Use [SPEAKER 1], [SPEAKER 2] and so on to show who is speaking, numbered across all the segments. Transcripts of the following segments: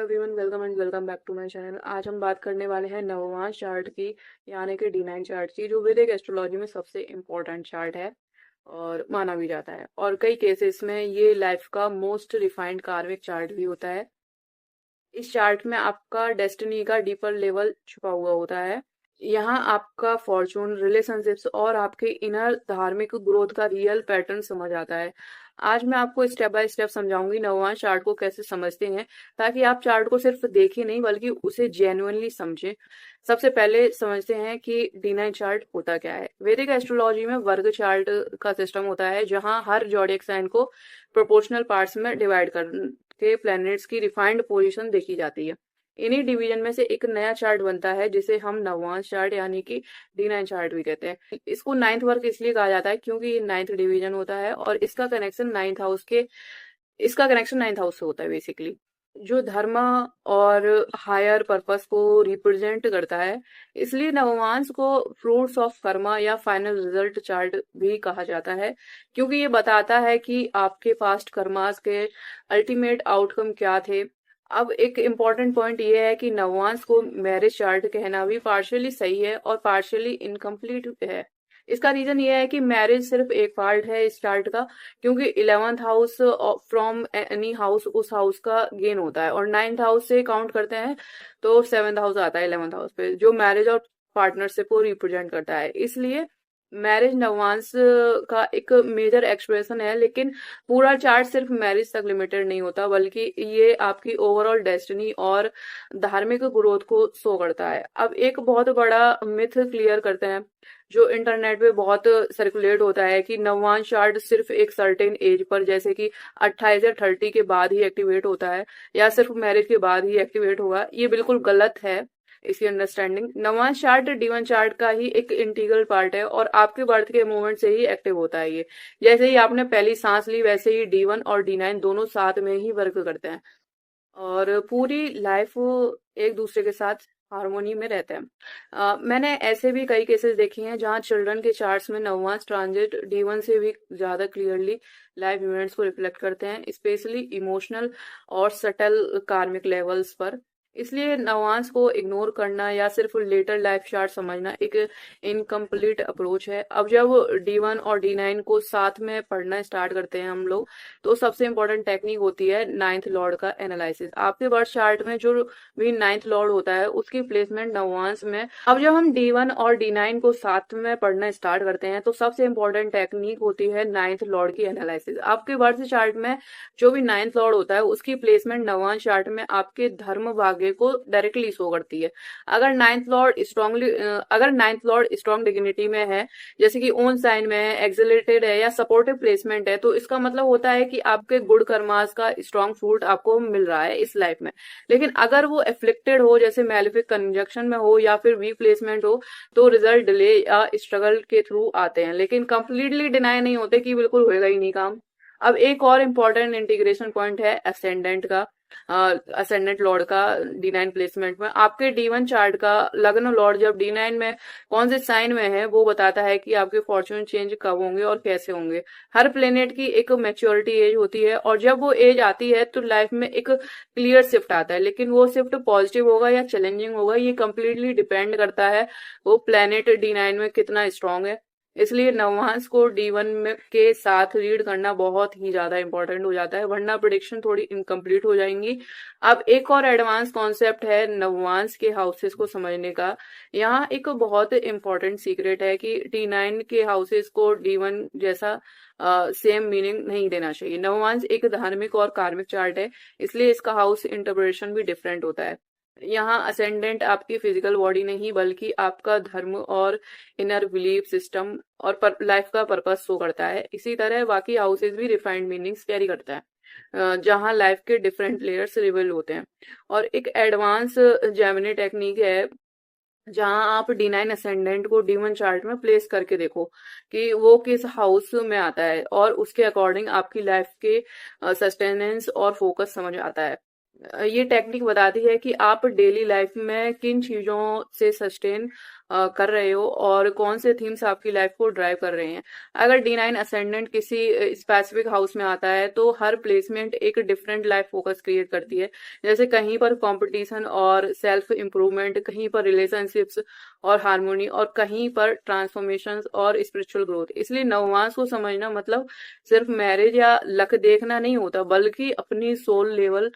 [SPEAKER 1] Everyone, welcome and welcome back to my channel. आज हम बात करने वाले हैं नववांश चार्ट की, यानी कि D9 चार्ट की, जो वैदिक एस्ट्रोलॉजी में सबसे इम्पोर्टेंट चार्ट है और माना भी जाता है। और कई केसेस में ये लाइफ का मोस्ट रिफाइंड कार्मिक चार्ट भी होता है। इस चार्ट में आपका डेस्टिनी का डीपर लेवल छुपा हुआ होता है। यहाँ आपका फॉर्चून, रिलेशनशिप्स और आपके इनर धार्मिक ग्रोथ का रियल पैटर्न समझ आता है। आज मैं आपको स्टेप बाय स्टेप समझाऊंगी नववांश चार्ट को कैसे समझते हैं, ताकि आप चार्ट को सिर्फ देखें नहीं बल्कि उसे जेन्युइनली समझें। सबसे पहले समझते हैं कि D9 चार्ट होता क्या है। वैदिक एस्ट्रोलॉजी में वर्ग चार्ट का सिस्टम होता है, जहां हर जॉडियक साइन को प्रोपोर्शनल पार्ट्स में डिवाइड करके प्लैनेट्स की रिफाइंड पोजीशन देखी जाती है। इन्हीं डिवीजन में से एक नया चार्ट बनता है, जिसे हम नववांश चार्ट यानी कि D9 चार्ट भी कहते हैं। इसको नाइन्थ वर्क इसलिए कहा जाता है क्योंकि ये नाइन्थ डिवीजन होता है और इसका कनेक्शन नाइन्थ हाउस से होता है बेसिकली, जो धर्म और हायर पर्पस को रिप्रेजेंट करता है। इसलिए नववांश को फ्रूट्स ऑफ कर्मा या फाइनल रिजल्ट चार्ट भी कहा जाता है, क्योंकि ये बताता है कि आपके पास्ट कर्मास के अल्टीमेट आउटकम क्या थे। अब एक इम्पॉर्टेंट पॉइंट ये है कि नववांश को मैरिज चार्ट कहना भी पार्शियली सही है और पार्शियली इनकम्प्लीट है। इसका रीजन ये है कि मैरिज सिर्फ एक पार्ट है इस चार्ट का, क्योंकि 11th house from any house उस हाउस का गेन होता है, और 9th हाउस से काउंट करते हैं तो 7th हाउस आता है 11th हाउस पे, जो मैरिज और पार्टनरशिप को रिप्रेजेंट करता है। इसलिए मैरिज नववांश का एक मेजर एक्सप्रेशन है, लेकिन पूरा चार्ट सिर्फ मैरिज तक लिमिटेड नहीं होता, बल्कि ये आपकी ओवरऑल डेस्टिनी और धार्मिक ग्रोथ को शो करता है। अब एक बहुत बड़ा मिथ क्लियर करते हैं, जो इंटरनेट पे बहुत सर्कुलेट होता है, कि नववांश चार्ट सिर्फ एक सर्टेन एज पर, जैसे कि 28 या 30 के बाद ही एक्टिवेट होता है, या सिर्फ मैरिज के बाद ही एक्टिवेट होगा। ये बिल्कुल गलत है। इसकी अंडरस्टैंडिंग, नववांश चार्ट D1 चार्ट का ही एक इंटीग्रल पार्ट है और आपके बर्थ के मोमेंट से ही एक्टिव होता है। ये जैसे ही आपने पहली सांस ली, वैसे ही D1 और D9 दोनों साथ में ही वर्क करते हैं और पूरी लाइफ एक दूसरे के साथ हार्मोनी में रहते हैं। मैंने ऐसे भी कई केसेस देखे हैं जहां चिल्ड्रन के चार्ट्स में नववांश ट्रांजिट D1 से भी ज्यादा क्लियरली लाइफ इवेंट्स को रिफ्लेक्ट करते हैं, स्पेशली इमोशनल और सटल कार्मिक लेवल्स पर। इसलिए नववांश को इग्नोर करना या सिर्फ लेटर लाइफ चार्ट समझना एक इनकम्प्लीट अप्रोच है। अब जब D1 और D9 को साथ में पढ़ना स्टार्ट करते हैं हम लोग, तो सबसे इम्पोर्टेंट टेक्निक होती है नाइन्थ लॉर्ड का एनालिसिस। आपके बर्थ चार्ट में जो भी नाइन्थ लॉर्ड होता है, उसकी प्लेसमेंट नववांश में। अब जब हम D1 और D9 को साथ में पढ़ना स्टार्ट करते हैं, तो सबसे इम्पोर्टेंट टेक्निक होती है नाइन्थ लॉर्ड की एनालिसिस। आपके बर्थ चार्ट में जो भी नाइन्थ लॉर्ड होता है, उसकी प्लेसमेंट नववांश चार्ट में आपके धर्म भाग्य को डायरेक्टली शो करती है। अगर नाइन्थ लॉर्ड स्ट्रॉन्ग डिग्निटी में है, जैसे कि ओन साइन में है, एक्सिलेटेड है या सपोर्टिव प्लेसमेंट है, तो इसका मतलब होता है कि आपके गुड कर्मास का स्ट्रॉन्ग फ्रूट आपको मिल रहा है इस लाइफ में। लेकिन अगर वो एफ्लिक्टेड हो, जैसे मैलेफिक कंजंक्शन में हो या फिर वीक प्लेसमेंट हो, तो रिजल्ट डिले या स्ट्रगल के थ्रू आते हैं, लेकिन कंप्लीटली डिनाई नहीं होते कि बिल्कुल होएगा ही नहीं काम। अब एक और इम्पोर्टेंट इंटीग्रेशन पॉइंट है असेंडेंट का, असेंडेंट लॉर्ड का D9 प्लेसमेंट में। आपके D1 चार्ट का लग्न लॉर्ड जब D9 में कौन से साइन में है, वो बताता है कि आपके फॉर्च्यून चेंज कब होंगे और कैसे होंगे। हर प्लेनेट की एक मैच्योरिटी एज होती है, और जब वो एज आती है तो लाइफ में एक क्लियर शिफ्ट आता है, लेकिन वो शिफ्ट पॉजिटिव होगा या चैलेंजिंग होगा, ये कंप्लीटली डिपेंड करता है वो प्लेनेट D9 में कितना स्ट्रांग है। इसलिए नववांश को D1 में के साथ रीड करना बहुत ही ज्यादा इंपॉर्टेंट हो जाता है, वरना प्रिडिक्शन थोड़ी इनकम्प्लीट हो जाएंगी। अब एक और एडवांस कॉन्सेप्ट है नववांश के हाउसेस को समझने का। यहाँ एक बहुत इंपॉर्टेंट सीक्रेट है कि D9 के हाउसेस को D1 जैसा सेम मीनिंग नहीं देना चाहिए। नववांश एक धार्मिक और कार्मिक चार्ट है, इसलिए इसका हाउस इंटरप्रिटेशन भी डिफरेंट होता है। यहाँ असेंडेंट आपकी फिजिकल बॉडी नहीं, बल्कि आपका धर्म और इनर बिलीफ सिस्टम और लाइफ का पर्पस शो करता है। इसी तरह बाकी हाउसेस भी रिफाइंड मीनिंग्स कैरी करता है, जहाँ लाइफ के डिफरेंट लेयर्स रिवील होते हैं। और एक एडवांस जेमिनी टेक्निक है, जहां आप D9 असेंडेंट को D1 चार्ट में प्लेस करके देखो कि वो किस हाउस में आता है, और उसके अकॉर्डिंग आपकी लाइफ के सस्टेनेंस और फोकस समझ आता है। ये टेक्निक बताती है कि आप डेली लाइफ में किन चीजों से सस्टेन कर रहे हो और कौन से थीम्स आपकी लाइफ को ड्राइव कर रहे हैं। अगर D9 असेंडेंट किसी स्पेसिफिक हाउस में आता है तो हर प्लेसमेंट एक डिफरेंट लाइफ फोकस क्रिएट करती है। जैसे कहीं पर कंपटीशन और सेल्फ इम्प्रूवमेंट, कहीं पर रिलेशनशिप्स और हार्मोनी, और कहीं पर ट्रांसफॉर्मेशन और स्पिरिचुअल ग्रोथ। इसलिए नववांश को समझना मतलब सिर्फ मैरिज या लक देखना नहीं होता, बल्कि अपनी सोल लेवल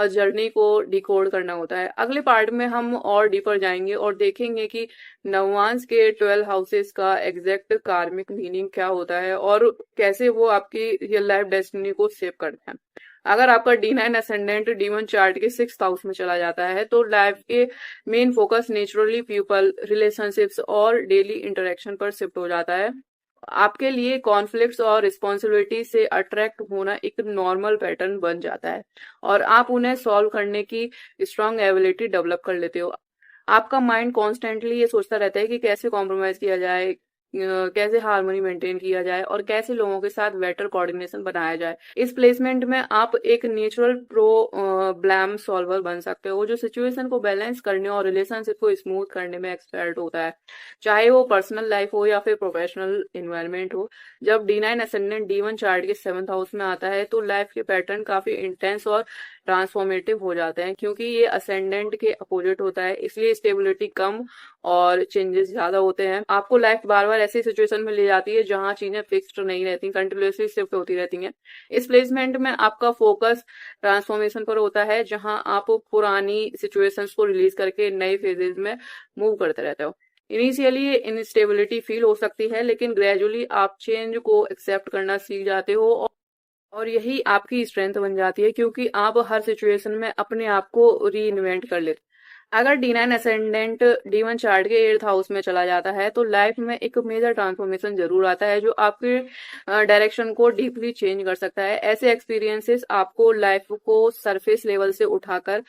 [SPEAKER 1] जर्नी को डिकोड करना होता है। अगले पार्ट में हम और डीपर जाएंगे और देखेंगे कि नववांश के 12 हाउसेस का एग्जैक्ट कार्मिक मीनिंग क्या होता है और कैसे वो आपकी रियल लाइफ डेस्टिनी को शेप करते हैं। अगर आपका D9 असेंडेंट D1 चार्ट के 6th हाउस में चला जाता है तो लाइफ के main focus naturally people, relationships और डेली इंटरेक्शन पर शिफ्ट हो जाता है। आपके लिए कॉन्फ्लिक्ट्स और रिस्पॉन्सिबिलिटी से अट्रैक्ट होना एक नॉर्मल पैटर्न बन जाता है और आप उन्हें सॉल्व करने की स्ट्रांग एबिलिटी डेवलप कर लेते हो। आपका माइंड कॉन्स्टेंटली ये सोचता रहता है कि कैसे कॉम्प्रोमाइज किया जाए, कैसे हार्मनी मेंटेन किया जाए और कैसे लोगों के साथ बेटर कोऑर्डिनेशन बनाया जाए। इस प्लेसमेंट में आप एक नेचुरल प्रॉब्लम सॉल्वर बन सकते हो जो सिचुएशन को बैलेंस करने और रिलेशनशिप को स्मूथ करने में एक्सपर्ट होता है, चाहे वो पर्सनल लाइफ हो या फिर प्रोफेशनल इन्वायरमेंट हो। जब D9 असेंडेंट D1 चार्ट के 7th हाउस में आता है तो लाइफ के पैटर्न काफी इंटेंस और ट्रांसफॉर्मेटिव हो जाते हैं, क्योंकि ये असेंडेंट के अपोजिट होता है, इसलिए स्टेबिलिटी कम और चेंजेस ज्यादा होते हैं। आपको लाइफ बार बार ऐसी सिचुएशन में ले जाती है जहां चीजें फिक्स्ड नहीं रहती, कंटिन्यूसली शिफ्ट होती रहती हैं। इस प्लेसमेंट में आपका फोकस ट्रांसफॉर्मेशन पर होता है, जहां आप पुरानी सिचुएशंस को रिलीज करके नए फेजेस में मूव करते रहते हो। इनिशियली इनस्टेबिलिटी फील हो सकती है, लेकिन ग्रेजुअली आप चेंज को एक्सेप्ट करना सीख जाते हो और यही आपकी स्ट्रेंथ बन जाती है, क्योंकि आप हर सिचुएशन में अपने आप को री इन्वेंट कर लेते हैं। अगर D9 असेंडेंट D1 चार्ट के 8th हाउस में चला जाता है तो लाइफ में एक मेजर ट्रांसफॉर्मेशन जरूर आता है जो आपके डायरेक्शन को डीपली चेंज कर सकता है। ऐसे एक्सपीरियंसेस आपको लाइफ को सरफेस लेवल से उठाकर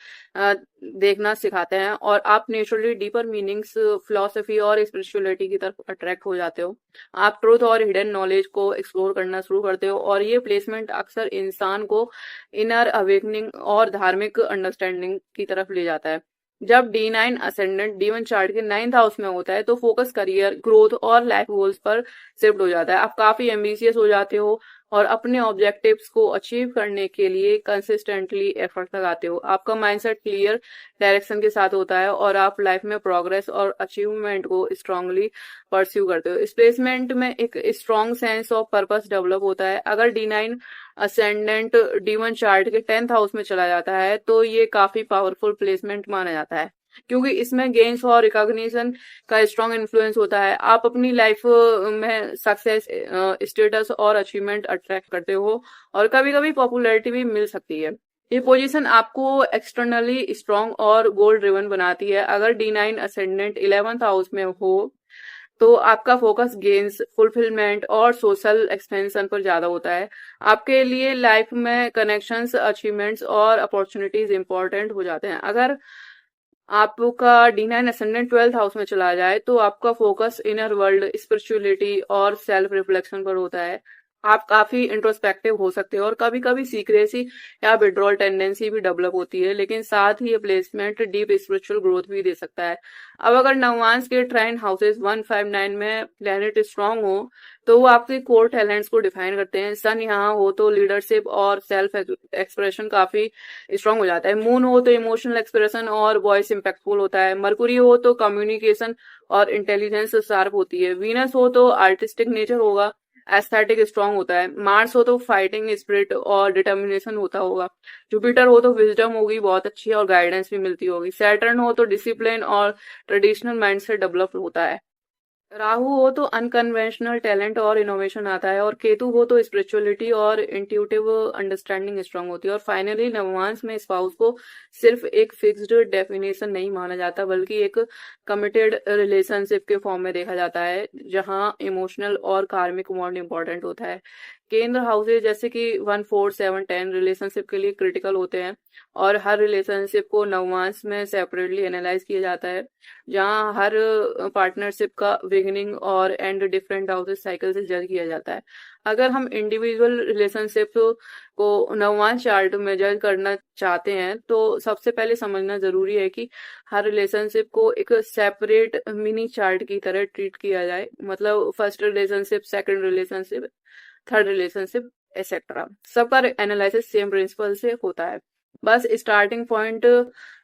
[SPEAKER 1] देखना सिखाते हैं और आप नेचुरली डीपर मीनिंग्स, फिलोसफी और स्पिरिचुअलिटी की तरफ अट्रैक्ट हो जाते हो। आप ट्रूथ और हिडन नॉलेज को एक्सप्लोर करना शुरू करते हो और ये प्लेसमेंट अक्सर इंसान को इनर अवेकनिंग और धार्मिक अंडरस्टैंडिंग की तरफ ले जाता है। जब D9 असेंडेंट D1 चार्ट के 9th हाउस में होता है तो फोकस करियर, ग्रोथ और लाइफ गोल्स पर शिफ्ट हो जाता है। आप काफी एम्बिशियस हो जाते हो और अपने ऑब्जेक्टिव्स को अचीव करने के लिए कंसिस्टेंटली एफर्ट लगाते हो। आपका माइंडसेट क्लियर डायरेक्शन के साथ होता है और आप लाइफ में प्रोग्रेस और अचीवमेंट को स्ट्रांगली परस्यू करते हो। इस प्लेसमेंट में एक strong sense of purpose develop होता है। अगर D9 असेंडेंट D1 चार्ट के 10th हाउस में चला जाता है तो ये काफी पावरफुल प्लेसमेंट माना जाता है, क्योंकि इसमें गेन्स और रिकॉग्निशन का स्ट्रॉन्ग इन्फ्लुएंस होता है। आप अपनी लाइफ में सक्सेस, स्टेटस और अचीवमेंट अट्रैक्ट करते हो और कभी कभी पॉपुलैरिटी भी मिल सकती है। ये पोजीशन आपको एक्सटर्नली स्ट्रॉन्ग और गोल ड्रिवन बनाती है। अगर D9 असेंडेंट 11th हाउस में हो तो आपका फोकस गेन्स, फुलफिलमेंट और सोशल एक्सपेंशन पर ज्यादा होता है। आपके लिए लाइफ में कनेक्शंस, अचीवमेंट्स और अपॉर्चुनिटीज इंपॉर्टेंट हो जाते हैं। अगर आपका D9 असेंडेंट 12th हाउस में चला जाए तो आपका फोकस इनर वर्ल्ड, स्पिरिचुअलिटी और सेल्फ रिफ्लेक्शन पर होता है। आप काफी इंट्रोस्पेक्टिव हो सकते हो और कभी कभी सीक्रेसी या विड्रॉल टेंडेंसी भी डेवलप होती है, लेकिन साथ ही ये प्लेसमेंट डीप स्पिरिचुअल ग्रोथ भी दे सकता है। अब अगर नववांश के ट्राइन हाउसेस 159 में प्लेनेट स्ट्रांग हो तो वो आपके कोर टैलेंट्स को डिफाइन करते हैं। सन यहाँ हो तो लीडरशिप और सेल्फ एक्सप्रेशन काफी स्ट्रांग हो जाता है। मून हो तो इमोशनल एक्सप्रेशन और वॉइस इम्पैक्टफुल होता है। मरकुरी हो तो कम्युनिकेशन और इंटेलिजेंस शार्प होती है। वीनस हो तो आर्टिस्टिक नेचर होगा, एस्थेटिक स्ट्रांग होता है। मार्स हो तो फाइटिंग स्पिरिट और डिटर्मिनेशन होता होगा। जुपिटर हो तो विजडम होगी बहुत अच्छी और गाइडेंस भी मिलती होगी। सैटर्न हो तो डिसिप्लिन और ट्रेडिशनल माइंडसेट डेवलप होता है। राहु हो तो अनकन्वेंशनल टैलेंट और इनोवेशन आता है और केतु हो तो स्पिरिचुअलिटी और इंट्यूटिव अंडरस्टैंडिंग स्ट्रांग होती है। और फाइनली नववांश में स्पाउस को सिर्फ एक फिक्स्ड डेफिनेशन नहीं माना जाता, बल्कि एक कमिटेड रिलेशनशिप के फॉर्म में देखा जाता है, जहां इमोशनल और कार्मिक बॉन्ड इंपॉर्टेंट होता है। केंद्र हाउसेज जैसे कि 1, 4, 7, 10 रिलेशनशिप के लिए क्रिटिकल होते हैं और हर रिलेशनशिप को नवांश में सेपरेटली एनालाइज किया जाता है, जहां हर पार्टनरशिप का बिगिनिंग और एंड डिफरेंट हाउसेज साइकिल से जज किया जाता है। अगर हम इंडिविजुअल रिलेशनशिप को नवांश चार्ट में जज करना चाहते हैं तो सबसे पहले समझना जरूरी है कि हर रिलेशनशिप को एक सेपरेट मिनी चार्ट की तरह ट्रीट किया जाए। मतलब first relationship, second relationship, third relationship, etcetera, सबका एनालिसिस सेम प्रिंसिपल से होता है। बस स्टार्टिंग पॉइंट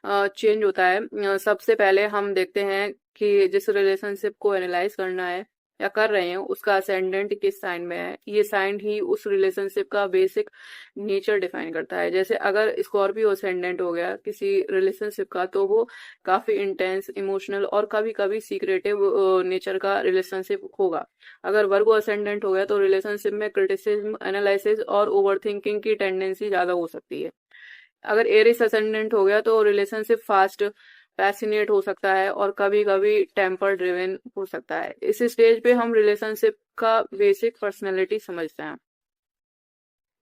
[SPEAKER 1] चेंज होता है। सबसे पहले हम देखते हैं कि जिस रिलेशनशिप को एनालाइज करना है या कर रहे हैं उसका असेंडेंट किस साइन में है। ये साइन ही उस रिलेशनशिप का बेसिक नेचर डिफाइन करता है। जैसे अगर स्कॉर्पियो असेंडेंट हो गया किसी रिलेशनशिप का तो वो काफी इंटेंस, इमोशनल और कभी कभी सीक्रेटिव नेचर का रिलेशनशिप होगा। अगर वर्गो असेंडेंट हो गया तो रिलेशनशिप में क्रिटिसिज्म, एनालिसिस और ओवरथिंकिंग की टेंडेंसी ज्यादा हो सकती है। अगर एरिस असेंडेंट हो गया तो रिलेशनशिप फास्ट, पैशनेट हो सकता है और कभी कभी टेम्पर ड्रिवन हो सकता है। इस स्टेज पे हम रिलेशनशिप का बेसिक पर्सनैलिटी समझते हैं।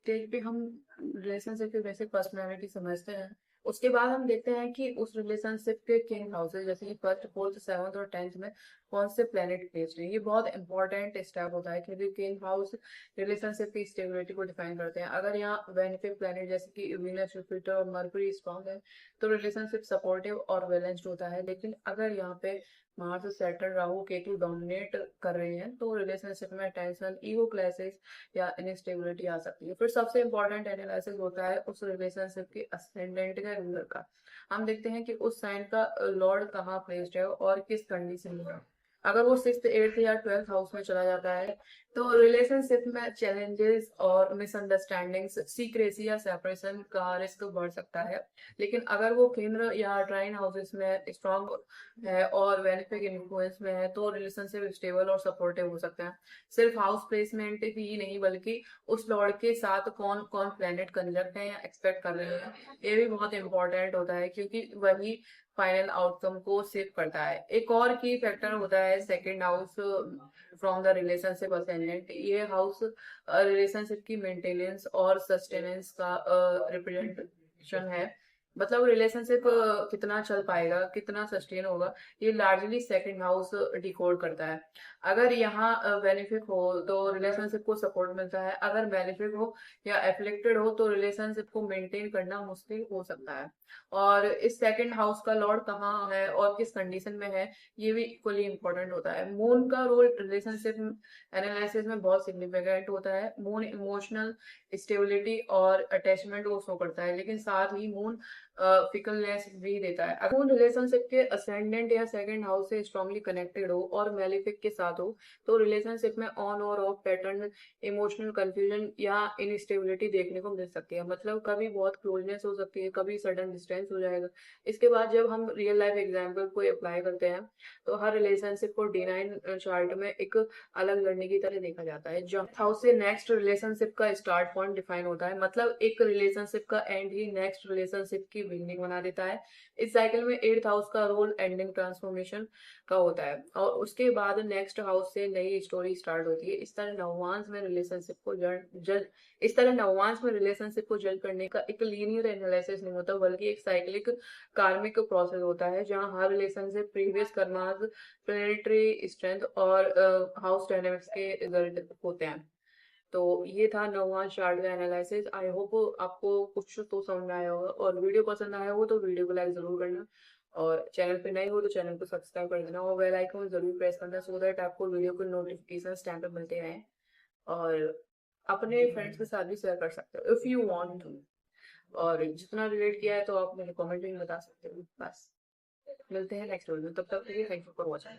[SPEAKER 1] स्टेज पे हम रिलेशनशिप की बेसिक पर्सनैलिटी समझते हैं। उसके बाद हम देखते हैं कि उस रिलेशनशिप के किंग हाउसेज जैसे कि फर्स्ट, फोर्थ, सेवंथ और 10th में कौन से प्लेनेट प्लेस्ड हैं। ये बहुत इंपॉर्टेंट स्टेप होता है क्योंकि किंग हाउस रिलेशनशिप की स्टेबिलिटी को डिफाइन करते हैं। अगर यहाँ बेनिफिक प्लेनेट जैसे कि वीनस, जुपिटर और मर्क्यूरी स्ट्रॉन्ग है तो रिलेशनशिप सपोर्टिव और बैलेंस्ड होता है। लेकिन अगर यहाँ पे Mars, Saturn, Rahu, Ketu dominate कर रहे हैं तो रिलेशनशिप में टेंशन, ईगो क्लैशेस या इनस्टेबिलिटी आ सकती है। फिर सबसे इंपॉर्टेंट एनालिसिस होता है उस रिलेशनशिप के असेंडेंट का रूलर का। हम देखते हैं कि उस साइन का लॉर्ड कहाँ प्लेस्ड है और किस कंडीशन में है। अगर वो 6th, 8th या 12th हाउस में चला जाता है तो रिलेशनशिप में चैलेंजेस और मिसअंडरस्टैंडिंग्स, सीक्रेसी या सेपरेशन का रिस्क बढ़ सकता है। लेकिन अगर वो केंद्र या ट्राइन हाउसेस में स्ट्रॉन्ग है और बेनिफिक इन्फ्लुएंस में है तो रिलेशनशिप स्टेबल और सपोर्टिव हो सकता है। सिर्फ हाउस प्लेसमेंट ही नहीं बल्कि उस लॉर्ड के साथ कौन कौन प्लेनेट कंजक्ट है या एक्सपेक्ट कर रहे हैं ये भी बहुत इंपॉर्टेंट होता है क्योंकि वही फाइनल आउटकम को सेव करता है। एक और की फैक्टर होता है second house from the relationship ascendant. ये हाउस रिलेशनशिप की मेंटेनेंस और सस्टेनेंस का रिप्रेजेंटेशन है। मतलब रिलेशनशिप कितना चल पाएगा, कितना सस्टेन होगा, ये लार्जली सेकंड हाउस डिकोड करता है। अगर यहाँ बेनिफिट हो तो रिलेशनशिप को सपोर्ट मिलता है, अगर बेनिफिट हो या एफ्लिक्टेड हो तो रिलेशनशिप को मेंटेन करना मुश्किल हो सकता है। और इस सेकंड हाउस का लॉर्ड कहाँ है और किस कंडीशन में है ये भी इक्वली इंपॉर्टेंट होता है। मून का रोल रिलेशनशिप एनालिसिस में बहुत सिग्निफिकेंट होता है। मून इमोशनल स्टेबिलिटी और अटैचमेंट को शो करता है लेकिन साथ ही मून फिकलनेस भी देता है। अगर मून रिलेशनशिप के असेंडेंट या सेकंड हाउस से स्ट्रांगली कनेक्टेड हो और मेलिफिक के साथ हो तो रिलेशनशिप में ऑन और ऑफ पैटर्न, इमोशनल कंफ्यूजन या इनस्टेबिलिटी देखने को मिल सकती है। मतलब कभी बहुत क्लोजनेस हो सकती है, कभी सडन डिस्टेंस हो जाएगा। इसके बाद जब हम रियल लाइफ एग्जाम्पल को अप्लाई करते हैं तो हर रिलेशनशिप को D9 चार्ट में एक अलग लड़ने की तरह देखा जाता है। जब हाउस से नेक्स्ट रिलेशनशिप का स्टार्ट पॉइंट डिफाइन होता है, मतलब एक रिलेशनशिप का एंड ही नेक्स्ट रिलेशनशिप की बिगनिंग बना देता है। इस साइकिल में 8th हाउस का रोल एंडिंग ट्रांसफॉर्मेशन का होता है और उसके बाद नेक्स्ट हाउस से नई स्टोरी स्टार्ट होती है। इस तरह नवांश में रिलेशनशिप को जज करने का एक लीनियर एनालिसिस नहीं होता बल्कि एक साइक्लिक कार्मिक प्रोसेस होता है जहां हर relationship previous karmas, planetary strength और हाउस डायनामिक्स के रिजल्ट होते हैं। तो ये था नवांश चार्ट का एनालिसिस। आई होप आपको कुछ तो समझ में आया होगा और वीडियो पसंद आया हो तो वीडियो को लाइक जरूर करना और चैनल पे नए हो तो चैनल को सब्सक्राइब कर देना और बेल आइकन जरूर प्रेस करना सो दैट आपको वीडियो के नोटिफिकेशन टाइम पे मिलते रहें और अपने फ्रेंड्स के साथ भी शेयर कर सकते हो इफ यू वांट टू। और जितना रिलेट किया है तो आप मुझे कमेंट में बता सकते हो। बस मिलते हैं नेक्स्ट वीडियो में, तब तक के लिए थैंक यू फॉर वॉचिंग।